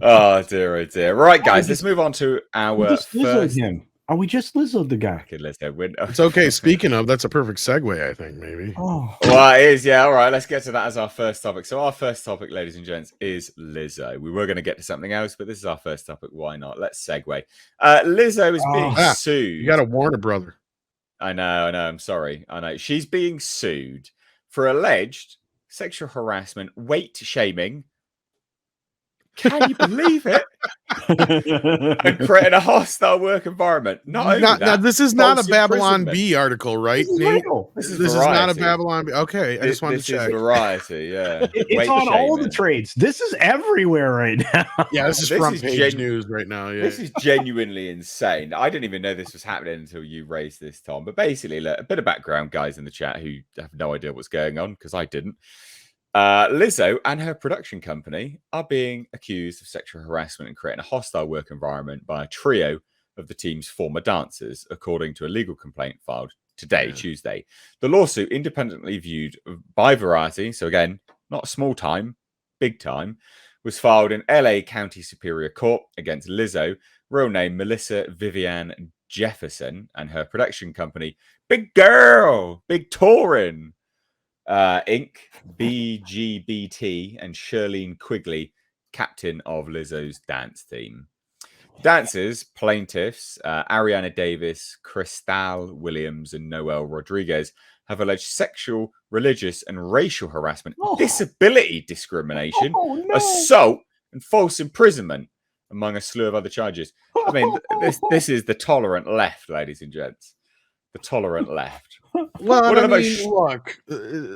Oh dear, oh dear. Right, guys, let's move on to We our just Lizzo'd first. him. Oh, we just Lizzo'd the guy. Okay, let's go. It's okay. Speaking of, that's a perfect segue, I think, maybe. Oh, Well, it is, yeah. All right, let's get to that as our first topic. So, our first topic, ladies and gents, is Lizzo. We were going to get to something else, but this is our first topic. Why not? Let's segue. Lizzo is being You sued. got to warn a brother. I know. I'm sorry. I know. She's being sued for alleged sexual harassment, weight shaming. Can you believe it? And creating a hostile work environment. Not only that, now, this is not a false Babylon imprisonment. B article, right? this is Nate? real. This is This is variety. not a Babylon B. Okay, I just wanted to check. This is variety, yeah. It's Weight on all the shaming. trades. This is everywhere right now. Yeah, this is This front is page news right now. Yeah. This is genuinely insane. I didn't even know this was happening until you raised this, Tom. But basically, look, a bit of background, guys, in the chat who have no idea what's going on, because I didn't. Lizzo and her production company are being accused of sexual harassment and creating a hostile work environment by a trio of the team's former dancers, according to a legal complaint filed today, Tuesday. The lawsuit, independently viewed by Variety, so again, not small time, big time, was filed in LA County Superior Court against Lizzo, real name Melissa Vivian Jefferson, and her production company, Big Girl, Big Tourin, Inc., BGBT, and Shirlene Quigley, captain of Lizzo's dance team. Dancers, plaintiffs, Ariana Davis, Cristal Williams, and Noel Rodriguez have alleged sexual, religious, and racial harassment, disability discrimination, assault, and false imprisonment, among a slew of other charges. I mean, this is the tolerant left, ladies and gents. The tolerant left. Well, look,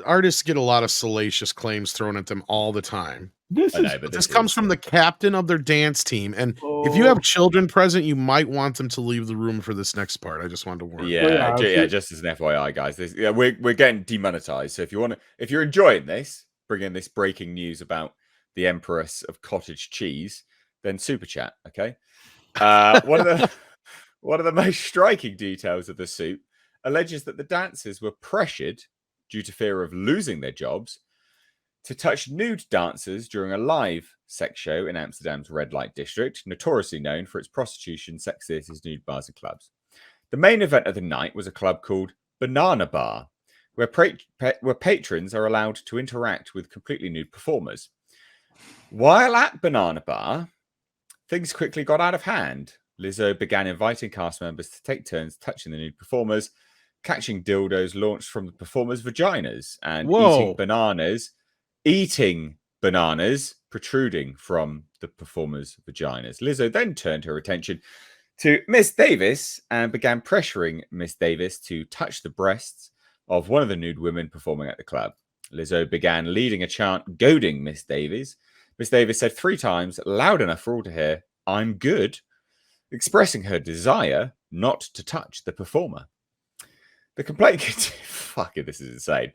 artists get a lot of salacious claims thrown at them all the time. This comes from the captain of their dance team, and if you have children present, you might want them to leave the room for this next part. I just wanted to warn you. Yeah, just as an FYI, guys. We're getting demonetized, so if you're enjoying this, bringing this breaking news about the Empress of Cottage Cheese, then super chat, okay? One of the most striking details of the suit alleges that the dancers were pressured, due to fear of losing their jobs, to touch nude dancers during a live sex show in Amsterdam's red light district, notoriously known for its prostitution, sex theatres, nude bars, and clubs. The main event of the night was a club called Banana Bar, where patrons are allowed to interact with completely nude performers. While at Banana Bar, things quickly got out of hand. Lizzo began inviting cast members to take turns touching the nude performers, catching dildos launched from the performers' vaginas, and eating bananas protruding from the performers' vaginas. Lizzo then turned her attention to Miss Davis and began pressuring Miss Davis to touch the breasts of one of the nude women performing at the club. Lizzo began leading a chant goading Miss Davis. Miss Davis said 3 times, loud enough for all to hear, "I'm good," expressing her desire not to touch the performer. The complaint this is insane.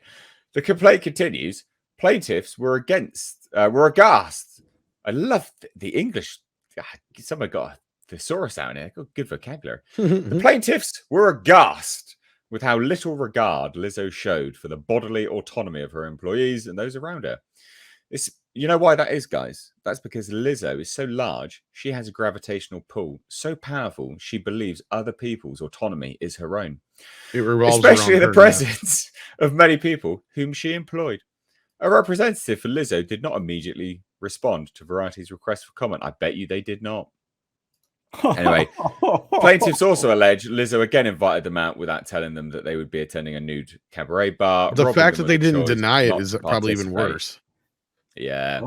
The complaint continues. Plaintiffs were aghast. I love the English. Someone got a thesaurus out in here. Good vocabulary. The plaintiffs were aghast with how little regard Lizzo showed for the bodily autonomy of her employees and those around her. You know why that is, guys? That's because Lizzo is so large, she has a gravitational pull so powerful, she believes other people's autonomy is her own. It revolves especially in the her, presence of many people whom she employed. A representative for Lizzo did not immediately respond to Variety's request for comment. I bet you they did not. Anyway, plaintiffs also allege Lizzo again invited them out without telling them that they would be attending a nude cabaret bar. The fact that they didn't deny it is probably even worse. Yeah.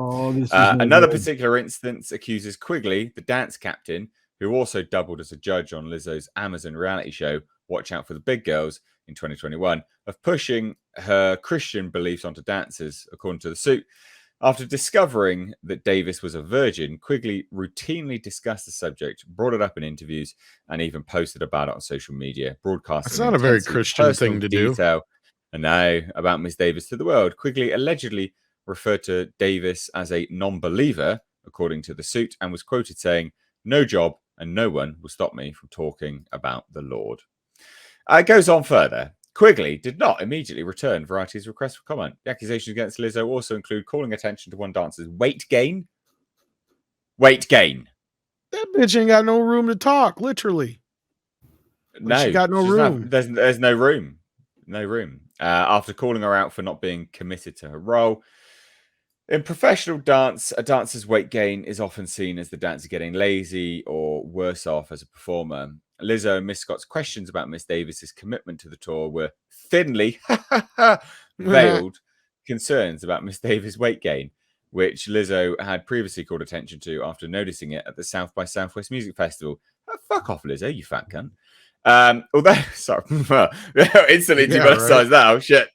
Another particular instance accuses Quigley, the dance captain, who also doubled as a judge on Lizzo's Amazon reality show, Watch Out for the Big Girls, in 2021, of pushing her Christian beliefs onto dancers, according to the suit. After discovering that Davis was a virgin, Quigley routinely discussed the subject, brought it up in interviews, and even posted about it on social media, broadcasting. That's not a very Christian thing to do. And now about Miss Davis to the world. Quigley allegedly referred to Davis as a non-believer, according to the suit, and was quoted saying, "No job and no one will stop me from talking about the Lord." It goes on further. Quigley did not immediately return Variety's request for comment. The accusations against Lizzo also include calling attention to one dancer's weight gain, weight gain. That bitch ain't got no room to talk, literally. No, she got no room. There's no room. No room. After calling her out for not being committed to her role. In professional dance, a dancer's weight gain is often seen as the dancer getting lazy or worse off as a performer. Lizzo and Miss Scott's questions about Miss Davis's commitment to the tour were thinly veiled concerns about Miss Davis' weight gain, which Lizzo had previously called attention to after noticing it at the South by Southwest Music Festival. Fuck off, Lizzo, you fat cunt. Although, sorry, instantly demonetized now. Shit.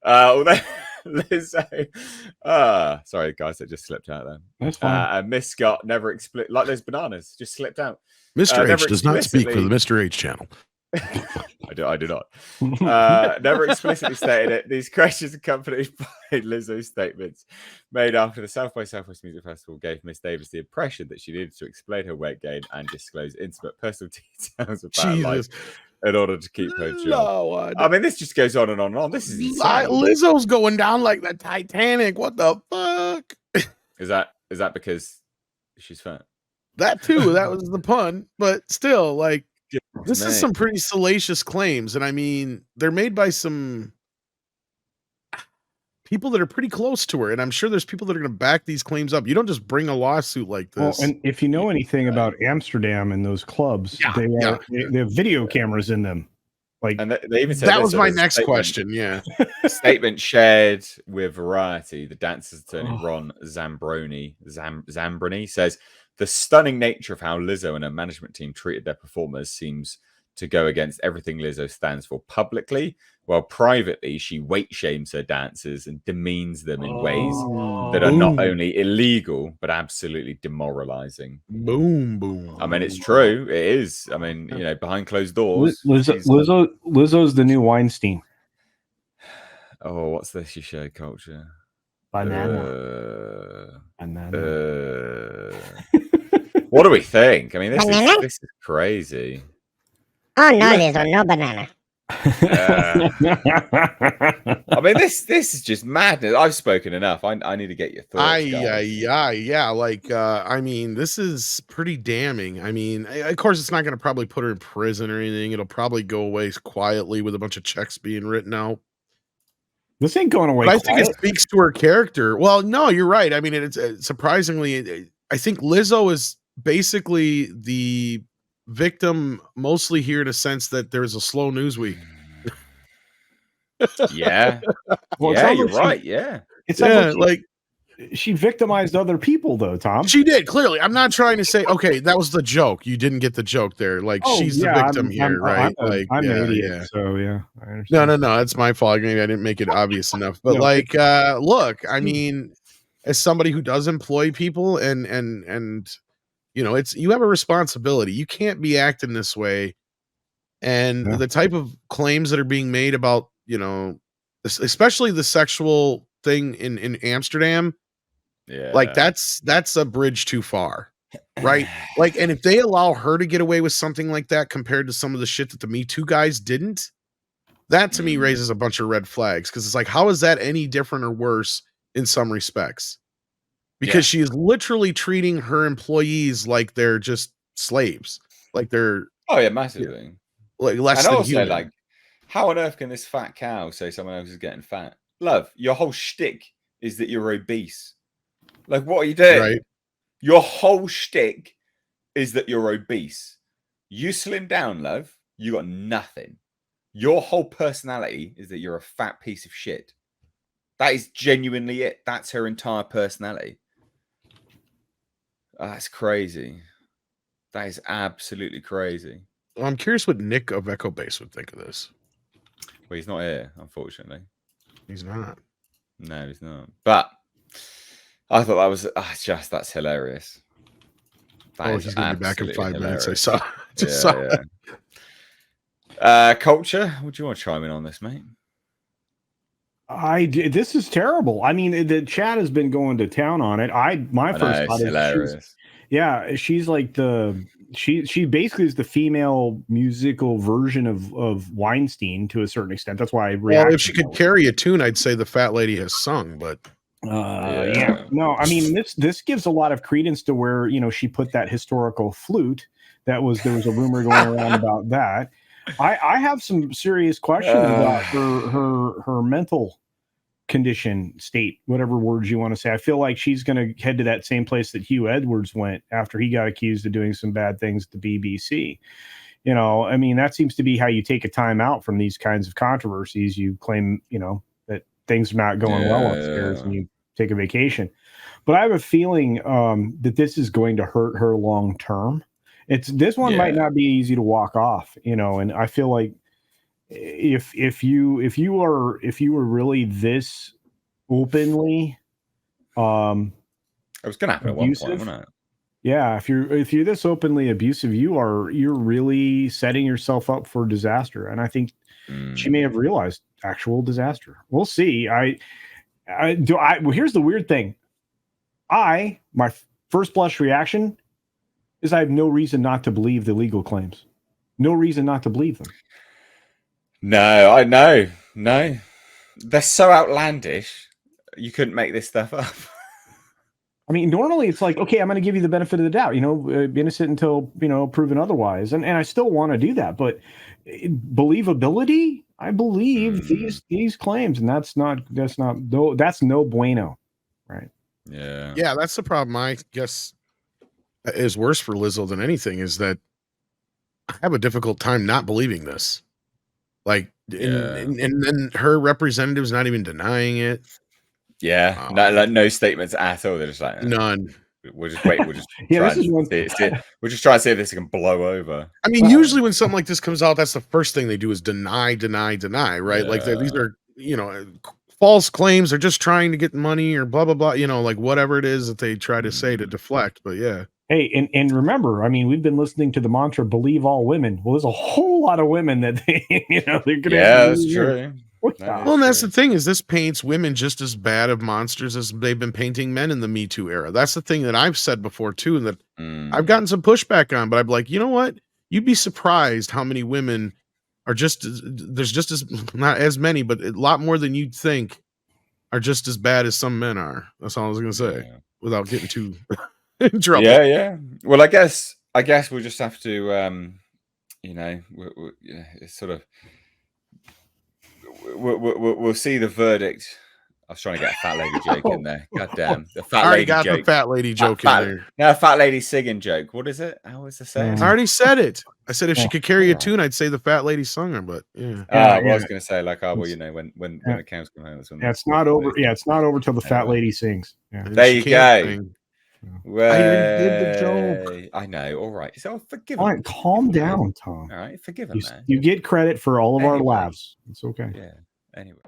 Although Lizzo, sorry guys, that just slipped out there. That's fine. Miss Scott never explicit like those bananas just slipped out. Mr. H does not speak for the Mr. H channel. I do not. Never explicitly stated it. These questions accompanied by Lizzo's statements made after the South by Southwest Music Festival gave Miss Davis the impression that she needed to explain her weight gain and disclose intimate personal details about her life in order to keep her job. I mean, this just goes on and on and on. This is insane. Lizzo's going down like the Titanic. What the fuck? Is that because she's fat? That too. That was the pun. But still, like, this is some pretty salacious claims. And I mean, they're made by some people that are pretty close to her. And I'm sure there's people that are going to back these claims up. You don't just bring a lawsuit like this. Well, and if you know anything about Amsterdam and those clubs, they have video cameras in them. Like, and they even said that was my next question. Yeah. Statement shared with Variety. The dancer's attorney, Ron Zambroni says, the stunning nature of how Lizzo and her management team treated their performers seems to go against everything Lizzo stands for publicly, while privately she weight shames her dancers and demeans them in ways that are not only illegal, but absolutely demoralizing. Boom, boom. I mean, it's true. It is. I mean, you know, behind closed doors. Lizzo's the new Weinstein. Oh, what's this you showed, Culture? Banana. What do we think? I mean, this is crazy. Oh no, Lizzo, no banana. I mean, this is just madness. I've spoken enough. I need to get your thoughts. Yeah. Like, I mean, this is pretty damning. I mean, of course, it's not going to probably put her in prison or anything. It'll probably go away quietly with a bunch of checks being written out. This ain't going away. But I think it speaks to her character. Well, no, you're right. I mean, it's surprisingly, I think Lizzo is basically the victim, mostly here in a sense that there's a slow news week. Yeah. Well, yeah, you're right. Yeah. It's like she victimized other people, though, Tom. She did, clearly. I'm not trying to say, okay, that was the joke. You didn't get the joke there. Like, she's the victim here, right? I'm an idiot, so yeah. I understand. No, it's my fault. Maybe I didn't make it obvious enough. But look, I mean, as somebody who does employ people and you know, you have a responsibility. You can't be acting this way. And the type of claims that are being made about, you know, especially the sexual thing in Amsterdam, like that's a bridge too far, right? Like, and if they allow her to get away with something like that compared to some of the shit that the Me Too guys didn't, that to me raises a bunch of red flags, because it's like, how is that any different or worse in some respects? Because she is literally treating her employees like they're just slaves, like they're massively like less than human. Like, how on earth can this fat cow say someone else is getting fat? Love, your whole shtick is that you're obese. Like, what are you doing? Right. Your whole shtick is that you're obese. You slim down, love, you got nothing. Your whole personality is that you're a fat piece of shit. That is genuinely it. That's her entire personality. That's crazy. That is absolutely crazy. Well, I'm curious what Nick of Echo Base would think of this. Well, he's not here, unfortunately. He's not. No, he's not. But I thought that was that's hilarious. He's going to be back in 5 minutes. I saw. Culture, would you want to chime in on this, mate? This is terrible. I mean, the chat has been going to town on it. My first thought is hilarious. She's like she basically is the female musical version of Weinstein to a certain extent. That's why I reacted. Well, if she could carry a tune, I'd say the fat lady has sung, but No, I mean this gives a lot of credence to where she put that historical flute. There was a rumor going around about that. I have some serious questions about her mental condition, state, whatever words you want to say. I feel like she's going to head to that same place that Hugh Edwards went after he got accused of doing some bad things at the BBC. I mean, that seems to be how you take a time out from these kinds of controversies. You claim, that things are not going well upstairs and you take a vacation. But I have a feeling that this is going to hurt her long term. This one might not be easy to walk off, and I feel like if you were really this openly it was gonna happen abusive, at one point, wasn't it? Yeah, if you're this openly abusive, you're really setting yourself up for disaster. And I think she may have realized actual disaster. We'll see. Well, here's the weird thing. My first blush reaction is I have no reason not to believe the legal claims. No reason not to believe them. No, I know. No. They're so outlandish. You couldn't make this stuff up. I mean, normally it's like, okay, I'm going to give you the benefit of the doubt, innocent until, proven otherwise. And I still want to do that. But believability, I believe these claims, and that's no bueno. Right. Yeah. Yeah, that's the problem. I guess is worse for Lizzo than anything is that I have a difficult time not believing this. Like, and then her representative's not even denying it. Yeah, no statements at all. They're just like none. We'll just wait. We'll just we'll just try and see if this can blow over. I mean, usually when something like this comes out, that's the first thing they do is deny, right? Like these are false claims. They're just trying to get money or blah blah blah. Like whatever it is that they try to say to deflect. But yeah. Hey, and remember, I mean, we've been listening to the mantra "believe all women." Well, there's a whole lot of women that they're gonna. Yeah, that's true. Well, and that's the thing is this paints women just as bad of monsters as they've been painting men in the Me Too era. That's the thing that I've said before too, and that I've gotten some pushback on. But I'm like, you know what? You'd be surprised how many women are there's just as not as many, but a lot more than you'd think are just as bad as some men are. That's all I was gonna say without getting too in trouble. Yeah. Well, I guess we'll just have to, it's sort of. We'll see the verdict. I was trying to get a fat lady joke in there. God damn. The fat lady joke. The fat lady joke in there. No, a fat lady singing joke. What is it? How was the saying? I already said it. I said if she could carry a tune, I'd say the fat lady sung her, but I was going to say when the cows come home. It's not over. Yeah, it's not over till the fat lady sings. Yeah. There you go. Well, I did the joke. I know. All right. So forgive him. All right, calm down, Tom. All right, forgive him, man. You get credit for all of our laughs. It's okay. Yeah. Anyway.